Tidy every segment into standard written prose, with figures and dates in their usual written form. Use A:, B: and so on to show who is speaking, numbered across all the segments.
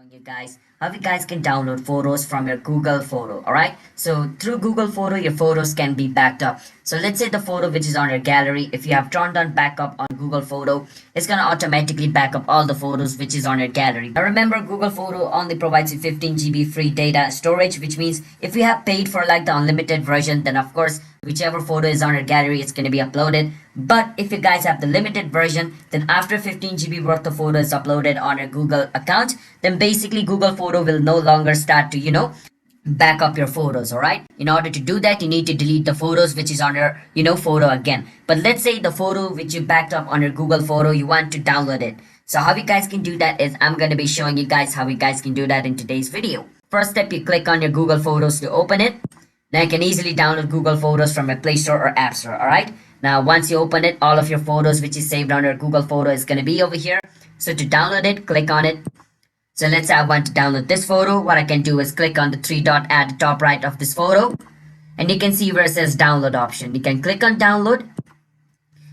A: showing you guys how you guys can download photos from your Google Photo. All right. So through Google Photo, your photos can be backed up. So let's say the photo which is on your gallery, if you have turned on backup on Google Photo, it's gonna automatically back up all the photos which is on your gallery. Now remember, Google Photo only provides you 15 GB free data storage, which means if you have paid for like the unlimited version, then of course whichever photo is on your gallery, it's gonna be uploaded. But if you guys have the limited version, then after 15 GB worth of photo is uploaded on your Google account, then basically Google Photo will no longer start to, back up your photos. All right. In order to do that, you need to delete the photos which is on your, photo again. But let's say the photo which you backed up on your Google Photo, you want to download it. So how you guys can do that is I'm going to be showing you guys how you guys can do that in today's video. First step, you click on your Google Photos to open it. Now you can easily download Google Photos from your Play Store or App Store. All right. Now, once you open it, all of your photos which is saved on your Google Photo is going to be over here. So to download it, click on it. So let's say I want to download this photo. What I can do is click on the three dot at the top right of this photo. And you can see where it says download option. You can click on download.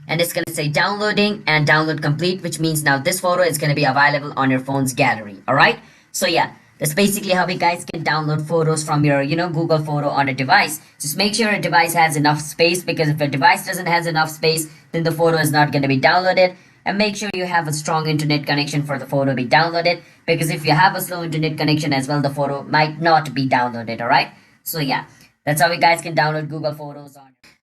A: And it's going to say downloading and download complete, which means now this photo is going to be available on your phone's gallery. All right. So yeah, that's basically how you guys can download photos from your, Google Photo on a device. Just make sure your device has enough space, because if a device doesn't have enough space, then the photo is not going to be downloaded. And make sure you have a strong internet connection for the photo to be downloaded, because if you have a slow internet connection as well, the photo might not be downloaded. All right. So yeah, that's how you guys can download Google Photos on.